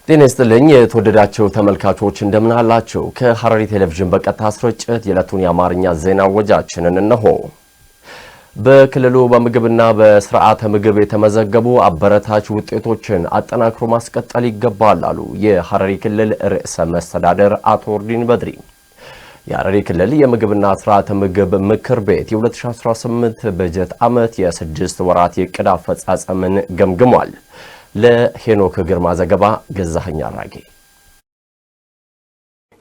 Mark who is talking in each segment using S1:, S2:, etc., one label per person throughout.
S1: ጤና ይስጥልኝ የተወደዳችሁ ተመልካቾች እንደምን አላችሁ? ከሐረሪ ቴሌቪዥን በቀጥታ ስርጭት የዕለቱን የአማርኛ ዜና ወጃችንን እነሆ። በክልሉ በምግብና በስርዓተ ምግብ የተመዘገቡ አበረታች ውጤቶችን አጠናክሮ ማስቀጠል ይገባል አሉ የሐረሪ ክልል ርዕሰ መስተዳድር አቶ ኦርዲን በድሪ። የሐረሪ ክልል የምግብና ስርዓተ ምግብ ምክር ቤት የ2018 በጀት ዓመት የ6 ወራት የዕቅድ አፈጻጸምን ገምግሟል። ለሄኖክ ግርማ ዘገባ ገዛኸኝ አራጌ።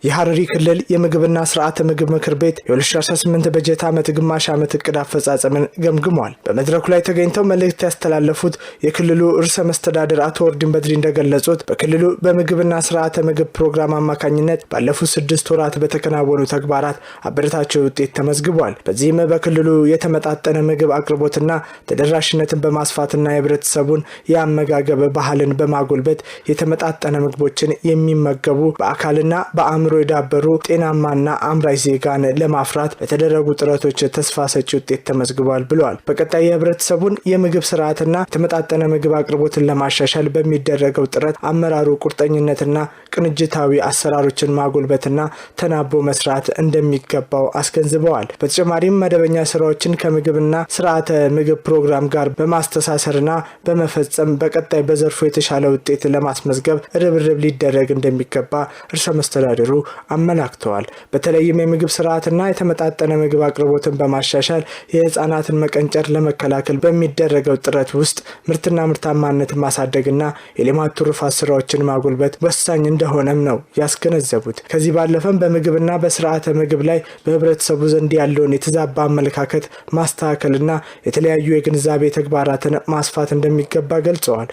S2: የሐረሪ ክልል የምግብና ስርዓተ ምግብ ምክር ቤት የ2018 በጀት ዓመት ግማሽ ዓመት ዕቅድ አፈጻጸምን ገምግሟል። በመድረኩ ላይ ተገኝተው መልእክት ያስተላለፉት የክልሉ ርዕሰ መስተዳድር አቶ ኦርዲን በድሪ እንደገለጹት በክልሉ በምግብና ስርዓተ ምግብ ፕሮግራም አማካኝነት ባለፉት 6 ወራት በተከናወኑ ተግባራት አበረታች ውጤት ተመዝግቧል። በዚህም በክልሉ የተመጣጠነ ምግብ አቅርቦትና ተደራሽነትን በማስፋትና የህብረተሰቡን የአመጋገብ ባህልን በማጎልበት የተመጣጠነ ምግቦችን የሚመገቡ በአካልና በአእምሮ የዳበሩ ጤናማና አምራች ዜጋን ለማፍራት በተደረጉ ጥረቶች ተስፋ ሰጪ ውጤት ተመዝግቧል ብለዋል። በቀጣይ የህብረተሰቡን የምግብ ስርዓትና የተመጣጠነ ምግብ አቅርቦትን ለማሻሻል በሚደረገው ጥረት አመራሩ ቁርጠኝነትና ቅንጅታዊ አሰራሮችን ማጎልበትና ተናቦ መስራት እንደሚገባው አስገንዝበዋል። በተጨማሪም መደበኛ ስራዎችን ከምግብና ስርዓተ ምግብ ፕሮግራም ጋር በማስተሳሰርና በመፈጸም በቀጣይ በዘርፉ የተሻለ ውጤት ለማስመዝገብ ርብርብ ሊደረግ እንደሚገባ ርዕሰ መስተዳድሩ አመላክተዋል። በተለይም የምግብ ስርዓትና የተመጣጠነ ምግብ አቅርቦትን በማሻሻል የህፃናትን መቀንጨር ለመከላከል በሚደረገው ጥረት ውስጥ ምርትና ምርታማነትን ማሳደግና የልማት ትሩፋት ስራዎችን ማጎልበት ወሳኝ እንደሆነም ነው ያስገነዘቡት። ከዚህ ባለፈም በምግብና በስርዓተ ምግብ ላይ በህብረተሰቡ ዘንድ ያለውን የተዛባ አመለካከት ማስተካከልና የተለያዩ የግንዛቤ ተግባራትን ማስፋት እንደሚገባ ገልጸዋል።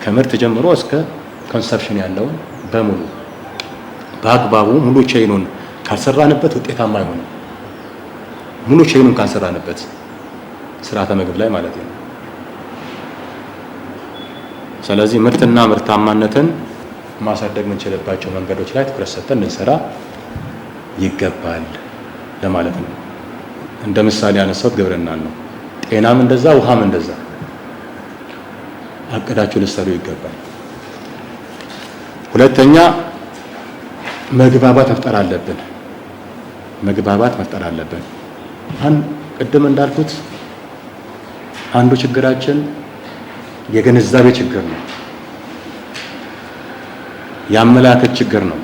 S3: ከምርት ጀምሮ እስከ ኮንሰፕሽን ያለውን በሙሉ በአግባቡ ሙሉ ቼይኑን ካልሰራንበት ውጤታማ አይሆንም። ሙሉ ቼይኑን ካልሰራንበት ስርዓተ ምግብ ላይ ማለት ነው። ስለዚህ ምርትና ምርታማነትን ማሳደግ የምንችልባቸው መንገዶች ላይ ትኩረት ሰጥተን እንሰራ ይገባል ለማለት ነው። እንደ ምሳሌ ያነሳሁት ግብርናን ነው። ጤናም እንደዛ፣ ውሃም እንደዛ አቅዳችሁ ልትሰሩ ይገባል። ሁለተኛ መግባባት መፍጠር አለብን። ቅድም እንዳልኩት አንዱ ችግራችን የግንዛቤ ችግር ነው፣ የአመለካከት ችግር ነው፣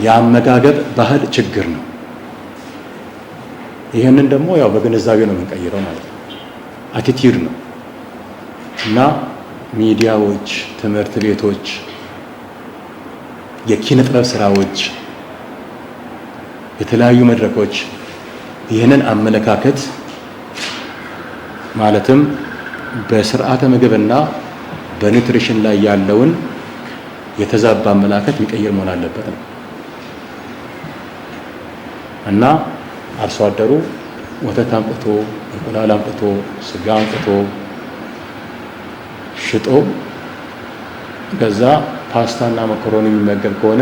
S3: የአመጋገብ ባህል ችግር ነው። ይህንን ደግሞ ያው በግንዛቤ ነው የምንቀይረው ማለት ነው። አቲቲዩድ ነው እና ሚዲያዎች፣ ትምህርት ቤቶች፣ የኪነ ጥበብ ስራዎች፣ የተለያዩ መድረኮች ይህንን አመለካከት ማለትም በስርዓተ ምግብና በኒውትሪሽን ላይ ያለውን የተዛባ አመለካከት የሚቀይር መሆን አለበት ነው እና አርሶ አደሩ ወተት አምጥቶ እንቁላል አምጥቶ ስጋ አምጥቶ ሽጦ ገዛ ፓስታና መኮሮኒ የሚመገብ ከሆነ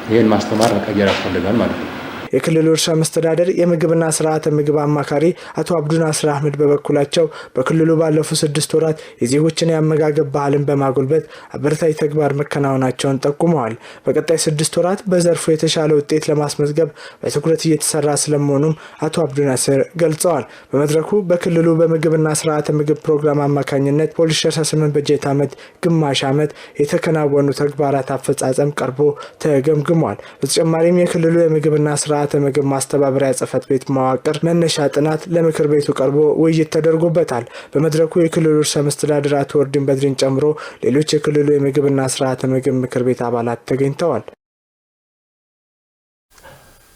S3: ይሄን ማስተማር መቀየር ያስፈልጋል ማለት ነው።
S2: የክልሉ ርዕሰ መስተዳድር የምግብና ስርዓተ ምግብ አማካሪ አቶ አብዱናስር አህመድ በበኩላቸው በክልሉ ባለፉት 6 ወራት የዜጎችን የአመጋገብ ባህልን በማጎልበት አበረታች ተግባር መከናወናቸውን ጠቁመዋል። በቀጣይ 6 ወራት በዘርፉ የተሻለ ውጤት ለማስመዝገብ በትኩረት እየተሰራ ስለመሆኑም አቶ አብዱናስር ገልጸዋል። በመድረኩ በክልሉ በምግብና ስርዓተ ምግብ ፕሮግራም አማካኝነት በ2018 በጀት ዓመት ግማሽ ዓመት የተከናወኑ ተግባራት አፈጻጸም ቀርቦ ተገምግሟል። በተጨማሪም የክልሉ የምግብና ስርዓተ ምግብ ማስተባበሪያ ጽሕፈት ቤት መዋቅር መነሻ ጥናት ለምክር ቤቱ ቀርቦ ውይይት ተደርጎበታል። በመድረኩ የክልሉ ርዕሰ መስተዳድር አቶ ኦርዲን በድሪን ጨምሮ ሌሎች የክልሉ የምግብና ስርዓተ ምግብ ምክር ቤት አባላት ተገኝተዋል።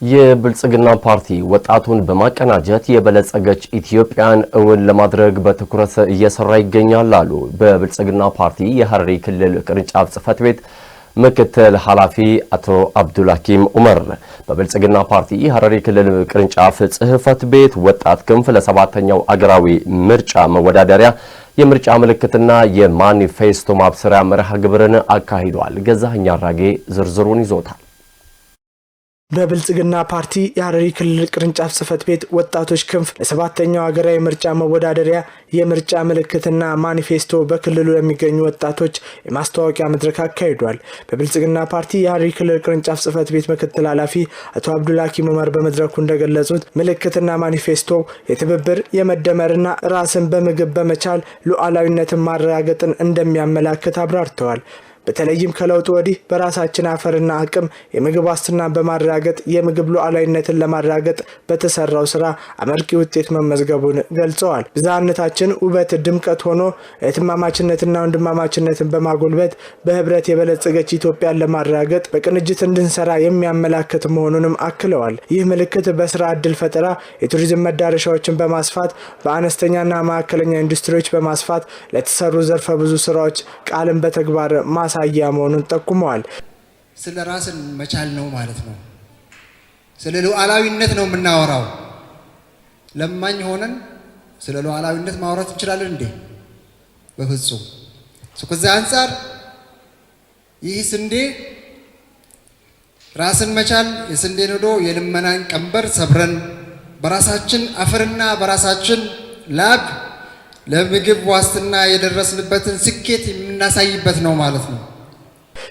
S1: የብልጽግና ፓርቲ ወጣቱን በማቀናጀት የበለጸገች ኢትዮጵያን እውን ለማድረግ በትኩረት እየሰራ ይገኛል አሉ በብልጽግና ፓርቲ የሐረሪ ክልል ቅርንጫፍ ጽሕፈት ቤት ምክትል ኃላፊ አቶ አብዱልሐኪም ዑመር። በብልጽግና ፓርቲ ሐረሪ ክልል ቅርንጫፍ ጽሕፈት ቤት ወጣት ክንፍ ለ7ኛው አገራዊ ምርጫ መወዳደሪያ የምርጫ ምልክትና የማኒፌስቶ ማብሰሪያ መርሃ ግብርን አካሂዷል። ገዛኸኝ አራጌ ዝርዝሩን ይዞታል።
S2: በብልጽግና ፓርቲ የሐረሪ ክልል ቅርንጫፍ ጽህፈት ቤት ወጣቶች ክንፍ ለሰባተኛው ሀገራዊ ምርጫ መወዳደሪያ የምርጫ ምልክትና ማኒፌስቶ በክልሉ ለሚገኙ ወጣቶች የማስተዋወቂያ መድረክ አካሂዷል። በብልጽግና ፓርቲ የሐረሪ ክልል ቅርንጫፍ ጽህፈት ቤት ምክትል ኃላፊ አቶ አብዱልሐኪም ዑመር በመድረኩ እንደገለጹት ምልክትና ማኒፌስቶ የትብብር የመደመርና ራስን በምግብ በመቻል ሉዓላዊነትን ማረጋገጥን እንደሚያመላክት አብራርተዋል። በተለይም ከለውጥ ወዲህ በራሳችን አፈርና አቅም የምግብ ዋስትናን በማረጋገጥ የምግብ ሉዓላዊነትን ለማረጋገጥ በተሰራው ስራ አመርቂ ውጤት መመዝገቡን ገልጸዋል። ብዝሃነታችን ውበት ድምቀት ሆኖ እህትማማችነትና ወንድማማችነትን በማጎልበት በህብረት የበለጸገች ኢትዮጵያን ለማረጋገጥ በቅንጅት እንድንሰራ የሚያመላክት መሆኑንም አክለዋል። ይህ ምልክት በስራ ዕድል ፈጠራ፣ የቱሪዝም መዳረሻዎችን በማስፋት በአነስተኛና ማዕከለኛ ኢንዱስትሪዎች በማስፋት ለተሰሩ ዘርፈ ብዙ ስራዎች ቃልን በተግባር ማሳያ መሆኑን ጠቁመዋል።
S4: ስለ ራስን መቻል ነው ማለት ነው። ስለ ሉዓላዊነት ነው የምናወራው። ለማኝ ሆነን ስለ ሉዓላዊነት ማውራት እንችላለን እንዴ? በፍጹም። ከዚህ አንፃር ይህ ስንዴ ራስን መቻል የስንዴ ነዶ የልመናን ቀንበር ሰብረን በራሳችን አፈርና በራሳችን ላብ ለምግብ ዋስትና የደረስንበትን ስኬት የምናሳይበት ነው ማለት ነው።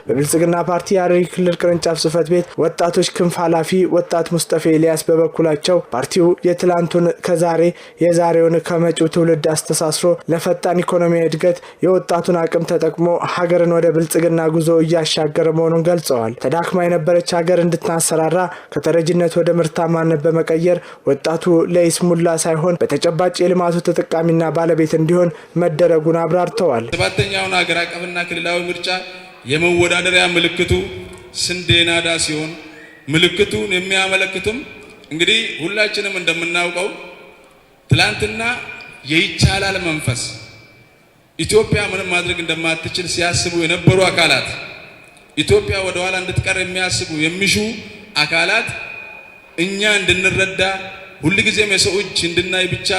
S2: በብልጽግና ፓርቲ የሐረሪ ክልል ቅርንጫፍ ጽህፈት ቤት ወጣቶች ክንፍ ኃላፊ ወጣት ሙስጠፌ ኢልያስ በበኩላቸው ፓርቲው የትላንቱን ከዛሬ የዛሬውን ከመጪው ትውልድ አስተሳስሮ ለፈጣን ኢኮኖሚያዊ እድገት የወጣቱን አቅም ተጠቅሞ ሀገርን ወደ ብልጽግና ጉዞ እያሻገረ መሆኑን ገልጸዋል። ተዳክማ የነበረች ሀገር እንድታንሰራራ ከተረጅነት ወደ ምርታማነት በመቀየር ወጣቱ ለይስሙላ ሳይሆን በተጨባጭ የልማቱ ተጠቃሚና ባለቤት እንዲሆን መደረጉን አብራርተዋል።
S5: ሰባተኛውን ሀገር አቀፍና ክልላዊ ምርጫ የመወዳደሪያ ምልክቱ ስንዴ ናዳ ሲሆን ምልክቱን የሚያመለክቱም እንግዲህ ሁላችንም እንደምናውቀው ትላንትና የይቻላል መንፈስ ኢትዮጵያ ምንም ማድረግ እንደማትችል ሲያስቡ የነበሩ አካላት ኢትዮጵያ ወደ ኋላ እንድትቀር የሚያስቡ የሚሹ አካላት እኛ እንድንረዳ ሁልጊዜም የሰው እጅ እንድናይ ብቻ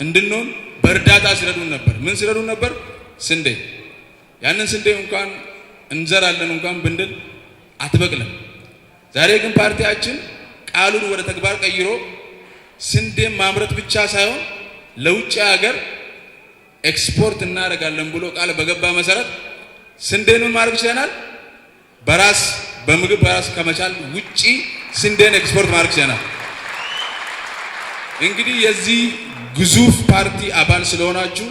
S5: እንድንሆን በእርዳታ ሲረዱን ነበር። ምን ሲረዱን ነበር? ስንዴ። ያንን ስንዴ እንኳን እንዘራለን እንኳን ብንድል አትበቅልም። ዛሬ ግን ፓርቲያችን ቃሉን ወደ ተግባር ቀይሮ ስንዴ ማምረት ብቻ ሳይሆን ለውጭ ሀገር ኤክስፖርት እናደርጋለን ብሎ ቃል በገባ መሰረት ስንዴን ማድረግ ይችላል። በምግብ በራስ ከመቻል ውጪ ስንዴን ኤክስፖርት ማድረግ ይችላል። እንግዲህ የዚህ ግዙፍ ፓርቲ አባል ስለሆናችሁ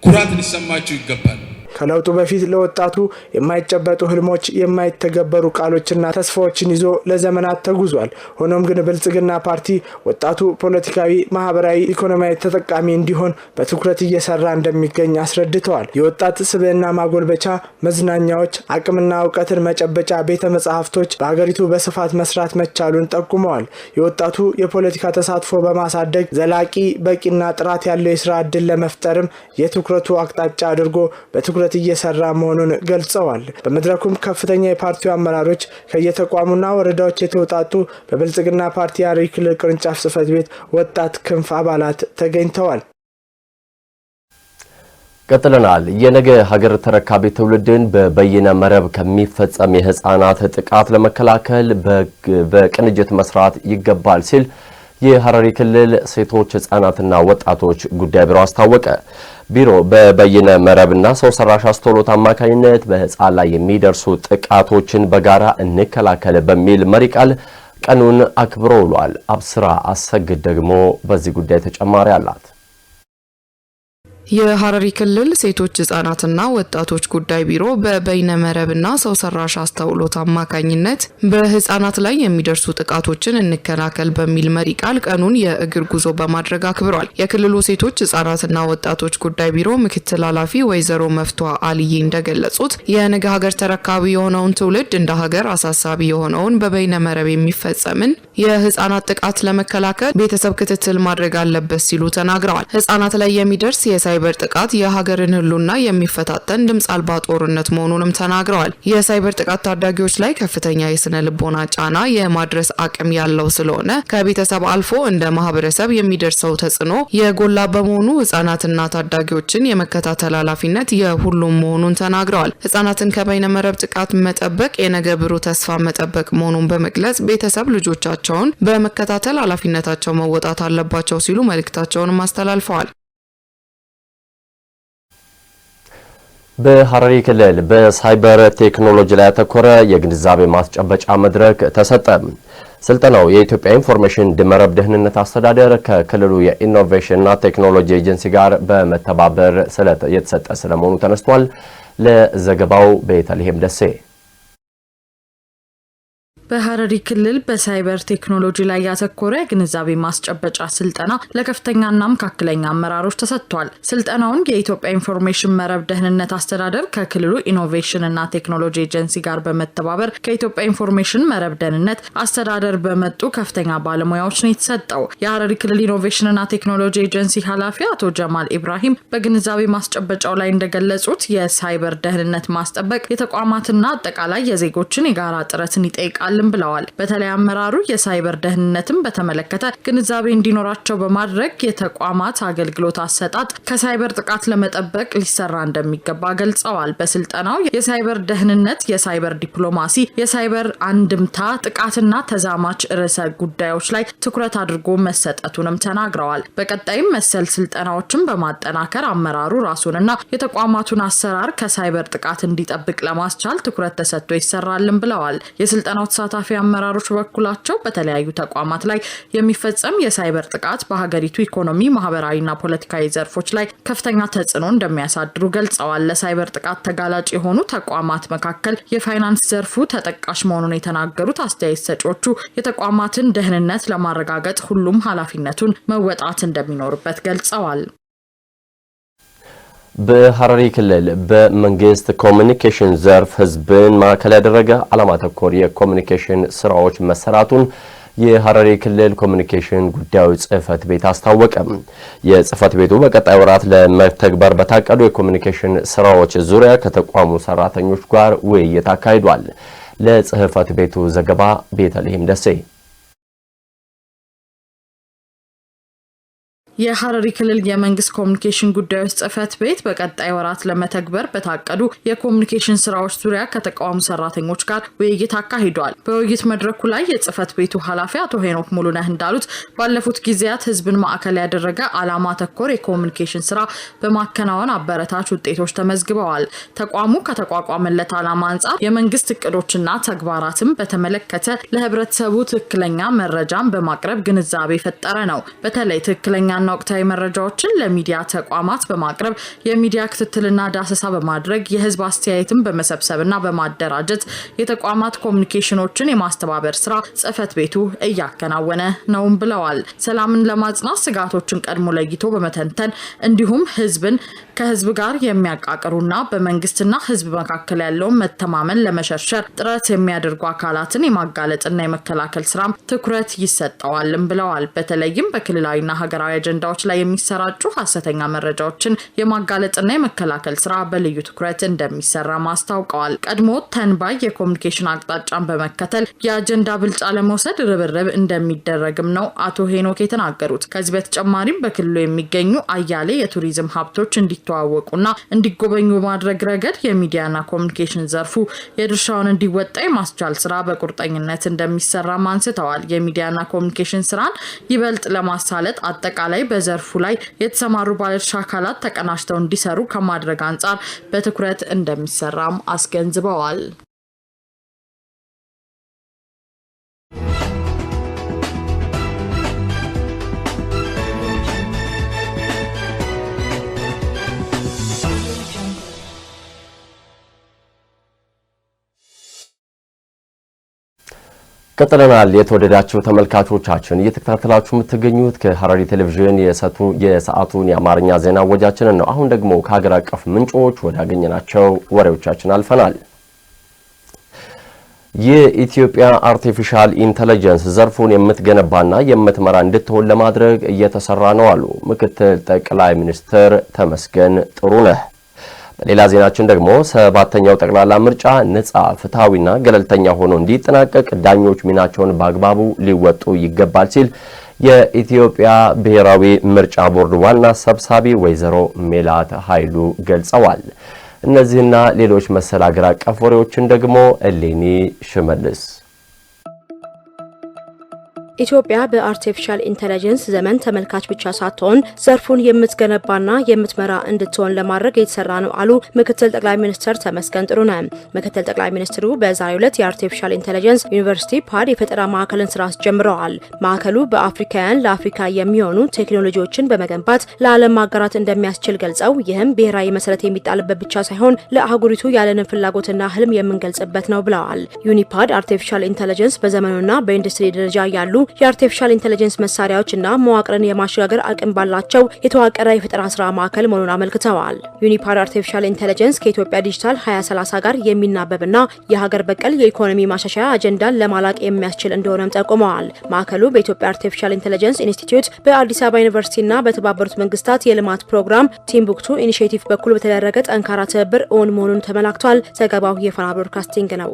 S5: ኩራት ሊሰማችሁ ይገባል።
S2: ከለውጡ በፊት ለወጣቱ የማይጨበጡ ህልሞች፣ የማይተገበሩ ቃሎችና ተስፋዎችን ይዞ ለዘመናት ተጉዟል። ሆኖም ግን ብልጽግና ፓርቲ ወጣቱ ፖለቲካዊ፣ ማህበራዊ፣ ኢኮኖሚያዊ ተጠቃሚ እንዲሆን በትኩረት እየሰራ እንደሚገኝ አስረድተዋል። የወጣት ስብዕና ማጎልበቻ መዝናኛዎች፣ አቅምና እውቀትን መጨበጫ ቤተ መጻሕፍቶች በሀገሪቱ በስፋት መስራት መቻሉን ጠቁመዋል። የወጣቱ የፖለቲካ ተሳትፎ በማሳደግ ዘላቂ፣ በቂና ጥራት ያለው የስራ ዕድል ለመፍጠርም የትኩረቱ አቅጣጫ አድርጎ በትኩረት እየሰራ መሆኑን ገልጸዋል። በመድረኩም ከፍተኛ የፓርቲው አመራሮች ከየተቋሙና ወረዳዎች የተውጣጡ በብልጽግና ፓርቲ የሐረሪ ክልል ቅርንጫፍ ጽህፈት ቤት ወጣት ክንፍ አባላት ተገኝተዋል።
S1: ቀጥለናል። የነገ ሀገር ተረካቢ ትውልድን በበይነ መረብ ከሚፈጸም የህፃናት ጥቃት ለመከላከል በቅንጅት መስራት ይገባል ሲል የሐረሪ ክልል ሴቶች ህፃናትና ወጣቶች ጉዳይ ቢሮ አስታወቀ። ቢሮ በበይነ መረብና ሰው ሰራሽ አስተውሎት አማካኝነት በህፃን ላይ የሚደርሱ ጥቃቶችን በጋራ እንከላከል በሚል መሪ ቃል ቀኑን አክብሮ ውሏል። አብስራ አሰግድ ደግሞ በዚህ ጉዳይ ተጨማሪ አላት።
S6: የሐረሪ ክልል ሴቶች ህጻናትና ወጣቶች ጉዳይ ቢሮ በበይነ መረብና ሰው ሰራሽ አስተውሎት አማካኝነት በህጻናት ላይ የሚደርሱ ጥቃቶችን እንከላከል በሚል መሪ ቃል ቀኑን የእግር ጉዞ በማድረግ አክብሯል። የክልሉ ሴቶች ህጻናትና ወጣቶች ጉዳይ ቢሮ ምክትል ኃላፊ ወይዘሮ መፍቷ አልዬ እንደገለጹት የነገ ሀገር ተረካቢ የሆነውን ትውልድ እንደ ሀገር አሳሳቢ የሆነውን በበይነ መረብ የሚፈጸምን የህጻናት ጥቃት ለመከላከል ቤተሰብ ክትትል ማድረግ አለበት ሲሉ ተናግረዋል። ህጻናት ላይ የሚደርስ የሳይበር ጥቃት የሀገርን ህልውና የሚፈታተን ድምጽ አልባ ጦርነት መሆኑንም ተናግረዋል። የሳይበር ጥቃት ታዳጊዎች ላይ ከፍተኛ የስነ ልቦና ጫና የማድረስ አቅም ያለው ስለሆነ ከቤተሰብ አልፎ እንደ ማህበረሰብ የሚደርሰው ተጽዕኖ የጎላ በመሆኑ ህጻናትና ታዳጊዎችን የመከታተል ኃላፊነት የሁሉም መሆኑን ተናግረዋል። ህጻናትን ከበይነመረብ ጥቃት መጠበቅ የነገ ብሩህ ተስፋ መጠበቅ መሆኑን በመግለጽ ቤተሰብ ልጆቻቸውን በመከታተል ኃላፊነታቸው መወጣት አለባቸው ሲሉ መልእክታቸውን አስተላልፈዋል።
S1: በሐረሪ ክልል በሳይበር ቴክኖሎጂ ላይ ያተኮረ የግንዛቤ ማስጨበጫ መድረክ ተሰጠ። ስልጠናው የኢትዮጵያ ኢንፎርሜሽን መረብ ደህንነት አስተዳደር ከክልሉ የኢኖቬሽንና ቴክኖሎጂ ኤጀንሲ ጋር በመተባበር የተሰጠ ስለመሆኑ ተነስቷል። ለዘገባው ቤተልሔም ደሴ።
S7: በሐረሪ ክልል በሳይበር ቴክኖሎጂ ላይ ያተኮረ ግንዛቤ ማስጨበጫ ስልጠና ለከፍተኛና መካከለኛ አመራሮች ተሰጥቷል። ስልጠናውን የኢትዮጵያ ኢንፎርሜሽን መረብ ደህንነት አስተዳደር ከክልሉ ኢኖቬሽን እና ቴክኖሎጂ ኤጀንሲ ጋር በመተባበር ከኢትዮጵያ ኢንፎርሜሽን መረብ ደህንነት አስተዳደር በመጡ ከፍተኛ ባለሙያዎች ነው የተሰጠው። የሐረሪ ክልል ኢኖቬሽን እና ቴክኖሎጂ ኤጀንሲ ኃላፊ አቶ ጀማል ኢብራሂም በግንዛቤ ማስጨበጫው ላይ እንደገለጹት የሳይበር ደህንነት ማስጠበቅ የተቋማትና አጠቃላይ የዜጎችን የጋራ ጥረትን ይጠይቃል ብለዋል። በተለይ አመራሩ የሳይበር ደህንነትን በተመለከተ ግንዛቤ እንዲኖራቸው በማድረግ የተቋማት አገልግሎት አሰጣጥ ከሳይበር ጥቃት ለመጠበቅ ሊሰራ እንደሚገባ ገልጸዋል። በስልጠናው የሳይበር ደህንነት፣ የሳይበር ዲፕሎማሲ፣ የሳይበር አንድምታ፣ ጥቃትና ተዛማች ርዕሰ ጉዳዮች ላይ ትኩረት አድርጎ መሰጠቱንም ተናግረዋል። በቀጣይም መሰል ስልጠናዎችን በማጠናከር አመራሩ ራሱንና የተቋማቱን አሰራር ከሳይበር ጥቃት እንዲጠብቅ ለማስቻል ትኩረት ተሰጥቶ ይሰራልን ብለዋል። የስልጠናው ተሳታፊ አመራሮች በኩላቸው በተለያዩ ተቋማት ላይ የሚፈጸም የሳይበር ጥቃት በሀገሪቱ ኢኮኖሚ፣ ማህበራዊና ፖለቲካዊ ዘርፎች ላይ ከፍተኛ ተጽዕኖ እንደሚያሳድሩ ገልጸዋል። ለሳይበር ጥቃት ተጋላጭ የሆኑ ተቋማት መካከል የፋይናንስ ዘርፉ ተጠቃሽ መሆኑን የተናገሩት አስተያየት ሰጪዎቹ የተቋማትን ደህንነት ለማረጋገጥ ሁሉም ኃላፊነቱን መወጣት እንደሚኖርበት ገልጸዋል።
S1: በሐረሪ ክልል በመንግስት ኮሚኒኬሽን ዘርፍ ህዝብን ማዕከል ያደረገ ዓላማ ተኮር የኮሚኒኬሽን ስራዎች መሰራቱን የሐረሪ ክልል ኮሚኒኬሽን ጉዳዮች ጽህፈት ቤት አስታወቀ። የጽህፈት ቤቱ በቀጣይ ወራት ለመተግበር በታቀዱ የኮሚኒኬሽን ስራዎች ዙሪያ ከተቋሙ ሰራተኞች ጋር ውይይት አካሂዷል። ለጽህፈት ቤቱ ዘገባ ቤተልሔም ደሴ።
S7: የሐረሪ ክልል የመንግስት ኮሚኒኬሽን ጉዳዮች ጽህፈት ቤት በቀጣይ ወራት ለመተግበር በታቀዱ የኮሚኒኬሽን ስራዎች ዙሪያ ከተቋሙ ሰራተኞች ጋር ውይይት አካሂዷል። በውይይት መድረኩ ላይ የጽህፈት ቤቱ ኃላፊ አቶ ሄኖክ ሙሉነህ እንዳሉት ባለፉት ጊዜያት ህዝብን ማዕከል ያደረገ ዓላማ ተኮር የኮሚኒኬሽን ስራ በማከናወን አበረታች ውጤቶች ተመዝግበዋል። ተቋሙ ከተቋቋመለት ዓላማ አንጻር የመንግስት እቅዶችና ተግባራትን በተመለከተ ለህብረተሰቡ ትክክለኛ መረጃን በማቅረብ ግንዛቤ ፈጠረ ነው። በተለይ ትክክለኛ ወቅታዊ መረጃዎችን ለሚዲያ ተቋማት በማቅረብ የሚዲያ ክትትልና ዳሰሳ በማድረግ የህዝብ አስተያየትን በመሰብሰብና በማደራጀት የተቋማት ኮሚኒኬሽኖችን የማስተባበር ስራ ጽህፈት ቤቱ እያከናወነ ነው ብለዋል። ሰላምን ለማጽናት ስጋቶችን ቀድሞ ለይቶ በመተንተን እንዲሁም ህዝብን ከህዝብ ጋር የሚያቃቅሩና በመንግስትና ህዝብ መካከል ያለውን መተማመን ለመሸርሸር ጥረት የሚያደርጉ አካላትን የማጋለጥና የመከላከል ስራም ትኩረት ይሰጠዋልም ብለዋል። በተለይም በክልላዊና ሀገራዊ አጀንዳዎች ላይ የሚሰራጩ ሐሰተኛ መረጃዎችን የማጋለጥና የመከላከል ስራ በልዩ ትኩረት እንደሚሰራ ማስታውቀዋል። ቀድሞ ተንባይ የኮሚኒኬሽን አቅጣጫን በመከተል የአጀንዳ ብልጫ ለመውሰድ ርብርብ እንደሚደረግም ነው አቶ ሄኖክ የተናገሩት። ከዚህ በተጨማሪም በክልሉ የሚገኙ አያሌ የቱሪዝም ሀብቶች እንዲተዋወቁና እንዲጎበኙ በማድረግ ረገድ የሚዲያና ኮሚኒኬሽን ዘርፉ የድርሻውን እንዲወጣ የማስቻል ስራ በቁርጠኝነት እንደሚሰራም አንስተዋል። የሚዲያና ኮሚኒኬሽን ስራን ይበልጥ ለማሳለጥ አጠቃላይ በዘርፉ ላይ የተሰማሩ ባለድርሻ አካላት ተቀናጅተው እንዲሰሩ ከማድረግ አንጻር በትኩረት እንደሚሰራም አስገንዝበዋል።
S1: ቀጥለናል። የተወደዳችሁ ተመልካቾቻችን እየተከታተላችሁ የምትገኙት ከሐረሪ ቴሌቪዥን የሰዓቱን የአማርኛ ዜና ወጃችንን ነው። አሁን ደግሞ ከሀገር አቀፍ ምንጮች ወዳገኘናቸው ወሬዎቻችን አልፈናል። የኢትዮጵያ አርቲፊሻል ኢንተለጀንስ ዘርፉን የምትገነባና የምትመራ እንድትሆን ለማድረግ እየተሰራ ነው አሉ ምክትል ጠቅላይ ሚኒስትር ተመስገን ጥሩነህ። በሌላ ዜናችን ደግሞ 7ኛው ጠቅላላ ምርጫ ነጻ ፍትሃዊና ገለልተኛ ሆኖ እንዲጠናቀቅ ዳኞች ሚናቸውን በአግባቡ ሊወጡ ይገባል ሲል የኢትዮጵያ ብሔራዊ ምርጫ ቦርድ ዋና ሰብሳቢ ወይዘሮ ሜላት ኃይሉ ገልጸዋል። እነዚህና ሌሎች መሰል አገር አቀፍ ወሬዎችን ደግሞ እሌኒ ሽመልስ።
S8: ኢትዮጵያ በአርቲፊሻል ኢንተለጀንስ ዘመን ተመልካች ብቻ ሳትሆን ዘርፉን የምትገነባና የምትመራ እንድትሆን ለማድረግ የተሰራ ነው አሉ ምክትል ጠቅላይ ሚኒስትር ተመስገን ጥሩነህ። ምክትል ጠቅላይ ሚኒስትሩ በዛሬው ዕለት የአርቲፊሻል ኢንተለጀንስ ዩኒቨርሲቲ ፓድ የፈጠራ ማዕከልን ስራ አስጀምረዋል። ማዕከሉ በአፍሪካውያን ለአፍሪካ የሚሆኑ ቴክኖሎጂዎችን በመገንባት ለዓለም ማጋራት እንደሚያስችል ገልጸው ይህም ብሔራዊ መሰረት የሚጣልበት ብቻ ሳይሆን ለአህጉሪቱ ያለንን ፍላጎትና ህልም የምንገልጽበት ነው ብለዋል። ዩኒፓድ አርቲፊሻል ኢንተለጀንስ በዘመኑና በኢንዱስትሪ ደረጃ ያሉ የአርቲፊሻል ኢንተለጀንስ መሳሪያዎችና መዋቅርን የማሸጋገር አቅም ባላቸው የተዋቀረ የፈጠራ ስራ ማዕከል መሆኑን አመልክተዋል። ዩኒፓድ አርቲፊሻል ኢንተለጀንስ ከኢትዮጵያ ዲጂታል 2030 ጋር የሚናበብና የሀገር በቀል የኢኮኖሚ ማሻሻያ አጀንዳን ለማላቅ የሚያስችል እንደሆነም ጠቁመዋል። ማዕከሉ በኢትዮጵያ አርቲፊሻል ኢንተለጀንስ ኢንስቲትዩት በአዲስ አበባ ዩኒቨርሲቲና በተባበሩት መንግስታት የልማት ፕሮግራም ቲምቡክቱ ኢኒሼቲቭ በኩል በተደረገ ጠንካራ ትብብር እውን መሆኑን ተመላክቷል። ዘገባው የፋና ብሮድካስቲንግ ነው።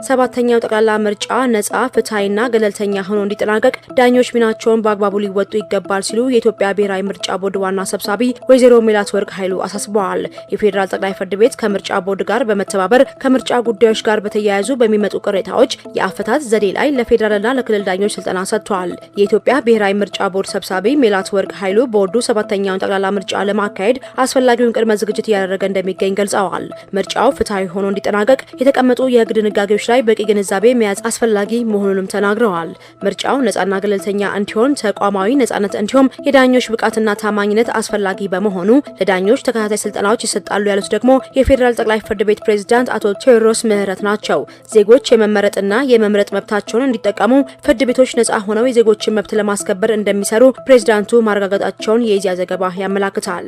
S8: 7ኛው ጠቅላላ ምርጫ ነጻ ፍትሃዊና ገለልተኛ ሆኖ እንዲጠናቀቅ ዳኞች ሚናቸውን በአግባቡ ሊወጡ ይገባል ሲሉ የኢትዮጵያ ብሔራዊ ምርጫ ቦርድ ዋና ሰብሳቢ ወይዘሮ ሜላት ኃይሉ አሳስበዋል። የፌዴራል ጠቅላይ ፍርድ ቤት ከምርጫ ቦርድ ጋር በመተባበር ከምርጫ ጉዳዮች ጋር በተያያዙ በሚመጡ ቅሬታዎች የአፈታት ዘዴ ላይ ለፌዴራልና ለክልል ዳኞች ስልጠና ሰጥተዋል። የኢትዮጵያ ብሔራዊ ምርጫ ቦርድ ሰብሳቢ ሜላት ኃይሉ ቦርዱ 7ኛውን ጠቅላላ ምርጫ ለማካሄድ አስፈላጊውን ቅድመ ዝግጅት እያደረገ እንደሚገኝ ገልጸዋል። ምርጫው ፍትሃዊ ሆኖ እንዲጠናቀቅ የተቀመጡ የህግ ድንጋጌዎች ላይ በቂ ግንዛቤ መያዝ አስፈላጊ መሆኑንም ተናግረዋል። ምርጫው ነጻና ገለልተኛ እንዲሆን ተቋማዊ ነጻነት እንዲሁም የዳኞች ብቃትና ታማኝነት አስፈላጊ በመሆኑ ለዳኞች ተከታታይ ስልጠናዎች ይሰጣሉ ያሉት ደግሞ የፌዴራል ጠቅላይ ፍርድ ቤት ፕሬዝዳንት አቶ ቴዎድሮስ ምህረት ናቸው። ዜጎች የመመረጥና የመምረጥ መብታቸውን እንዲጠቀሙ ፍርድ ቤቶች ነጻ ሆነው የዜጎችን መብት ለማስከበር እንደሚሰሩ ፕሬዝዳንቱ ማረጋገጣቸውን የኢዜአ ዘገባ ያመላክታል።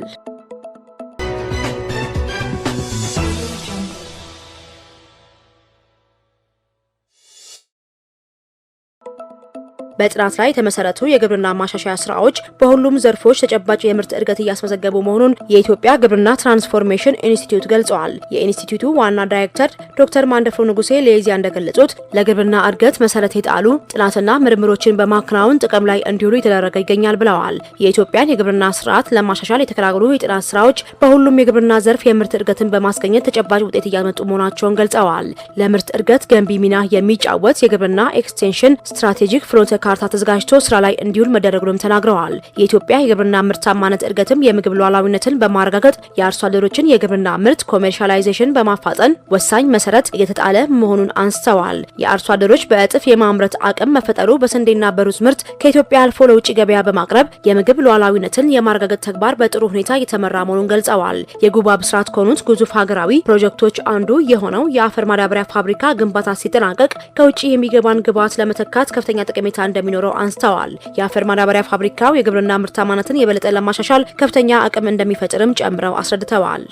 S8: በጥናት ላይ የተመሰረቱ የግብርና ማሻሻያ ስራዎች በሁሉም ዘርፎች ተጨባጭ የምርት እድገት እያስመዘገቡ መሆኑን የኢትዮጵያ ግብርና ትራንስፎርሜሽን ኢንስቲትዩት ገልጸዋል። የኢንስቲትዩቱ ዋና ዳይሬክተር ዶክተር ማንደፍሮ ንጉሴ ለኢዜአ እንደገለጹት ለግብርና እድገት መሰረት የጣሉ ጥናትና ምርምሮችን በማከናወን ጥቅም ላይ እንዲውሉ የተደረገ ይገኛል ብለዋል። የኢትዮጵያን የግብርና ስርዓት ለማሻሻል የተከናወኑ የጥናት ስራዎች በሁሉም የግብርና ዘርፍ የምርት እድገትን በማስገኘት ተጨባጭ ውጤት እያመጡ መሆናቸውን ገልጸዋል። ለምርት እድገት ገንቢ ሚና የሚጫወት የግብርና ኤክስቴንሽን ስትራቴጂክ ፍኖተ ካርታ ተዘጋጅቶ ስራ ላይ እንዲውል መደረጉንም ተናግረዋል። የኢትዮጵያ የግብርና ምርታማነት እድገትም የምግብ ሉዓላዊነትን በማረጋገጥ የአርሶ አደሮችን የግብርና ምርት ኮሜርሻላይዜሽን በማፋጠን ወሳኝ መሰረት እየተጣለ መሆኑን አንስተዋል። የአርሶ አደሮች በእጥፍ የማምረት አቅም መፈጠሩ በስንዴና በሩዝ ምርት ከኢትዮጵያ አልፎ ለውጭ ገበያ በማቅረብ የምግብ ሉዓላዊነትን የማረጋገጥ ተግባር በጥሩ ሁኔታ እየተመራ መሆኑን ገልጸዋል። የጉባ ብስራት ከሆኑት ግዙፍ ሀገራዊ ፕሮጀክቶች አንዱ የሆነው የአፈር ማዳበሪያ ፋብሪካ ግንባታ ሲጠናቀቅ ከውጭ የሚገባን ግብዓት ለመተካት ከፍተኛ ጠቀሜታ እንደሚኖረው አንስተዋል። የአፈር ማዳበሪያ ፋብሪካው የግብርና ምርታማነትን የበለጠ ለማሻሻል ከፍተኛ አቅም እንደሚፈጥርም ጨምረው አስረድተዋል።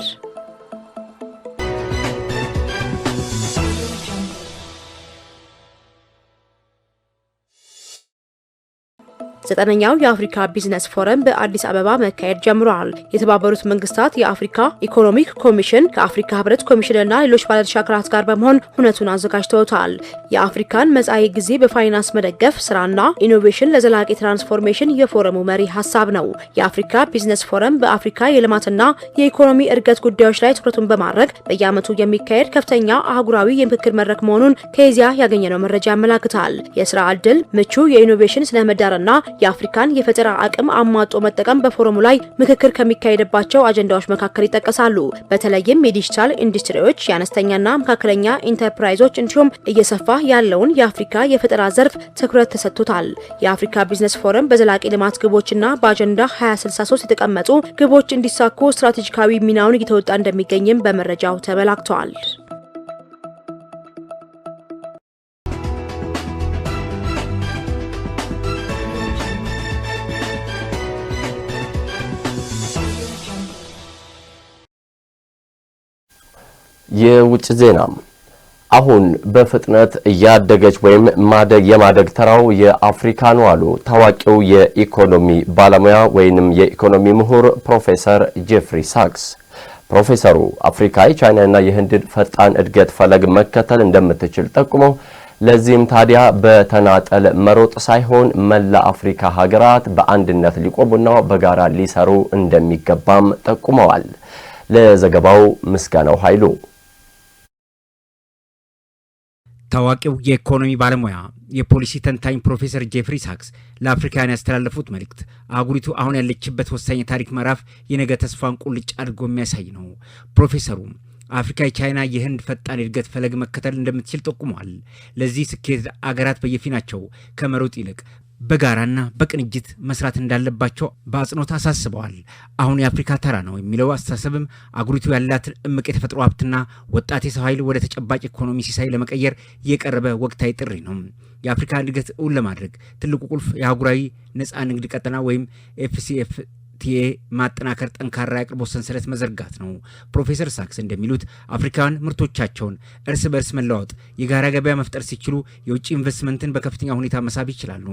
S8: ዘጠነኛው የአፍሪካ ቢዝነስ ፎረም በአዲስ አበባ መካሄድ ጀምሯል። የተባበሩት መንግስታት የአፍሪካ ኢኮኖሚክ ኮሚሽን ከአፍሪካ ህብረት ኮሚሽንና ሌሎች ባለድርሻ አካላት ጋር በመሆን ሁነቱን አዘጋጅተውታል። የአፍሪካን መጻኢ ጊዜ በፋይናንስ መደገፍ ስራና ኢኖቬሽን ለዘላቂ ትራንስፎርሜሽን የፎረሙ መሪ ሀሳብ ነው። የአፍሪካ ቢዝነስ ፎረም በአፍሪካ የልማትና የኢኮኖሚ እድገት ጉዳዮች ላይ ትኩረቱን በማድረግ በየዓመቱ የሚካሄድ ከፍተኛ አህጉራዊ የምክክር መድረክ መሆኑን ከኢዜአ ያገኘነው መረጃ ያመላክታል። የስራ ዕድል፣ ምቹ የኢኖቬሽን ስነ ምህዳርና የአፍሪካን የፈጠራ አቅም አሟጦ መጠቀም በፎረሙ ላይ ምክክር ከሚካሄድባቸው አጀንዳዎች መካከል ይጠቀሳሉ። በተለይም የዲጂታል ኢንዱስትሪዎች፣ የአነስተኛና መካከለኛ ኢንተርፕራይዞች እንዲሁም እየሰፋ ያለውን የአፍሪካ የፈጠራ ዘርፍ ትኩረት ተሰጥቶታል። የአፍሪካ ቢዝነስ ፎረም በዘላቂ ልማት ግቦችና በአጀንዳ 2063 የተቀመጡ ግቦች እንዲሳኩ ስትራቴጂካዊ ሚናውን እየተወጣ እንደሚገኝም በመረጃው ተመላክቷል።
S1: የውጭ ዜና አሁን በፍጥነት እያደገች ወይም የማደግ ተራው የአፍሪካ ነው አሉ ታዋቂው የኢኮኖሚ ባለሙያ ወይንም የኢኮኖሚ ምሁር ፕሮፌሰር ጄፍሪ ሳክስ። ፕሮፌሰሩ አፍሪካ የቻይናና የህንድን ፈጣን እድገት ፈለግ መከተል እንደምትችል ጠቁመው ለዚህም ታዲያ በተናጠል መሮጥ ሳይሆን መላ አፍሪካ ሀገራት በአንድነት ሊቆሙና በጋራ ሊሰሩ እንደሚገባም ጠቁመዋል። ለዘገባው ምስጋናው ኃይሉ።
S9: ታዋቂው የኢኮኖሚ ባለሙያ የፖሊሲ ተንታኝ ፕሮፌሰር ጄፍሪ ሳክስ ለአፍሪካውያን ያስተላለፉት መልእክት አህጉሪቱ አሁን ያለችበት ወሳኝ የታሪክ ምዕራፍ የነገ ተስፋን ቁልጭ አድርጎ የሚያሳይ ነው። ፕሮፌሰሩ አፍሪካ የቻይና የህንድ ፈጣን እድገት ፈለግ መከተል እንደምትችል ጠቁመዋል። ለዚህ ስኬት አገራት በየፊናቸው ከመሮጥ ይልቅ በጋራና በቅንጅት መስራት እንዳለባቸው በአጽንኦት አሳስበዋል። አሁን የአፍሪካ ተራ ነው የሚለው አስተሳሰብም አህጉሪቱ ያላትን እምቅ የተፈጥሮ ሀብትና ወጣት የሰው ኃይል ወደ ተጨባጭ ኢኮኖሚ ሲሳይ ለመቀየር የቀረበ ወቅታዊ ጥሪ ነው። የአፍሪካ እድገት እውን ለማድረግ ትልቁ ቁልፍ የአህጉራዊ ነፃ ንግድ ቀጠና ወይም ኤፍሲኤፍቲኤ ማጠናከር፣ ጠንካራ የአቅርቦት ሰንሰለት መዘርጋት ነው። ፕሮፌሰር ሳክስ እንደሚሉት አፍሪካውያን ምርቶቻቸውን እርስ በርስ መለዋወጥ፣ የጋራ ገበያ መፍጠር ሲችሉ የውጭ ኢንቨስትመንትን በከፍተኛ ሁኔታ መሳብ ይችላሉ።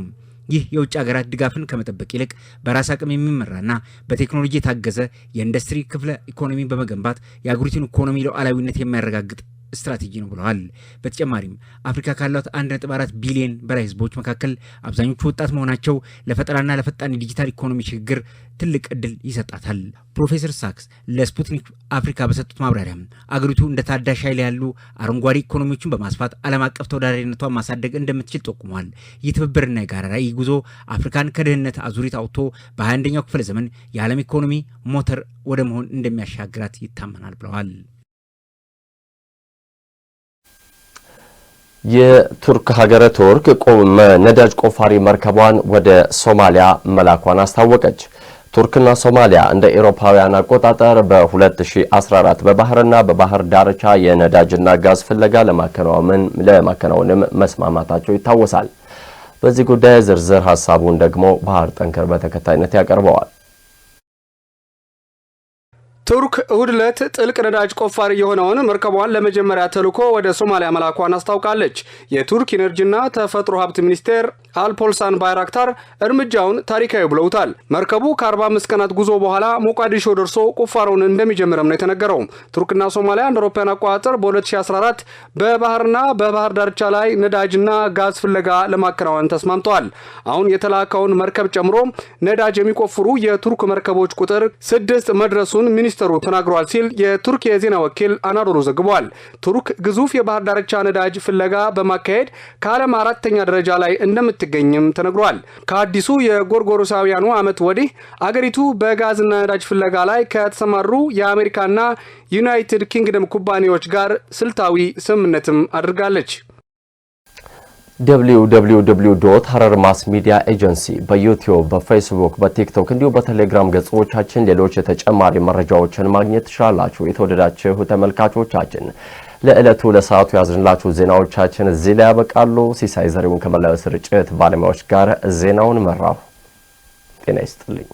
S9: ይህ የውጭ ሀገራት ድጋፍን ከመጠበቅ ይልቅ በራስ አቅም የሚመራና በቴክኖሎጂ የታገዘ የኢንዱስትሪ ክፍለ ኢኮኖሚ በመገንባት የአህጉሪቱን ኢኮኖሚ ሉዓላዊነት የሚያረጋግጥ ስትራቴጂ ነው ብለዋል። በተጨማሪም አፍሪካ ካሏት 1.4 ቢሊዮን በላይ ህዝቦች መካከል አብዛኞቹ ወጣት መሆናቸው ለፈጠራና ለፈጣን ዲጂታል ኢኮኖሚ ሽግግር ትልቅ እድል ይሰጣታል። ፕሮፌሰር ሳክስ ለስፑትኒክ አፍሪካ በሰጡት ማብራሪያ አገሪቱ እንደ ታዳሽ ኃይል ያሉ አረንጓዴ ኢኮኖሚዎችን በማስፋት ዓለም አቀፍ ተወዳዳሪነቷን ማሳደግ እንደምትችል ጠቁሟል። ይህ ትብብርና የጋራ ራዕይ ጉዞ አፍሪካን ከድህነት አዙሪት አውጥቶ በ21ኛው ክፍለ ዘመን የዓለም ኢኮኖሚ ሞተር ወደ መሆን እንደሚያሻግራት ይታመናል ብለዋል።
S1: የቱርክ ሀገረ ቱርክ ነዳጅ ቆፋሪ መርከቧን ወደ ሶማሊያ መላኳን አስታወቀች። ቱርክና ሶማሊያ እንደ አውሮፓውያን አቆጣጠር በ2014 በባህርና በባህር ዳርቻ የነዳጅና ጋዝ ፍለጋ ለማከናወንም መስማማታቸው ይታወሳል። በዚህ ጉዳይ ዝርዝር ሐሳቡን ደግሞ ባህር ጠንከር በተከታይነት ያቀርበዋል።
S10: ቱርክ እሁድ ዕለት ጥልቅ ነዳጅ ቆፋሪ የሆነውን መርከቧን ለመጀመሪያ ተልኮ ወደ ሶማሊያ መላኳን አስታውቃለች። የቱርክ ኢነርጂና ተፈጥሮ ሀብት ሚኒስቴር አልፖልሳን ባይራክታር እርምጃውን ታሪካዊ ብለውታል። መርከቡ ከ45 ቀናት ጉዞ በኋላ ሞቃዲሾ ደርሶ ቁፋሮውን እንደሚጀምርም ነው የተነገረው። ቱርክና ሶማሊያ እንደ አውሮፓውያን አቆጣጠር በ2014 በባህርና በባህር ዳርቻ ላይ ነዳጅና ጋዝ ፍለጋ ለማከናወን ተስማምተዋል። አሁን የተላከውን መርከብ ጨምሮ ነዳጅ የሚቆፍሩ የቱርክ መርከቦች ቁጥር 6 መድረሱን ሚኒስትሩ ተናግሯል ሲል የቱርክ የዜና ወኪል አናዶሉ ዘግቧል። ቱርክ ግዙፍ የባህር ዳርቻ ነዳጅ ፍለጋ በማካሄድ ከዓለም 4ኛ ደረጃ ላይ እንደምትገኝም ተነግሯል። ከአዲሱ የጎርጎሮሳውያኑ ዓመት ወዲህ አገሪቱ በጋዝና ነዳጅ ፍለጋ ላይ ከተሰማሩ የአሜሪካና ዩናይትድ ኪንግደም ኩባንያዎች ጋር ስልታዊ ስምምነትም አድርጋለች።
S1: www.harar mass media agency በዩቲዩብ፣ በፌስቡክ፣ በቲክቶክ እንዲሁ በቴሌግራም ገጾቻችን ሌሎች ተጨማሪ መረጃዎችን ማግኘት ትችላላችሁ። የተወደዳችሁ ተመልካቾቻችን ለዕለቱ ለሰዓቱ ያዝንላችሁ ዜናዎቻችን እዚህ ላይ ያበቃሉ። ሲሳይ ዘሪሁን ከመላው ስርጭት ባለሙያዎች ጋር ዜናውን መራሁ። ጤና ይስጥልኝ።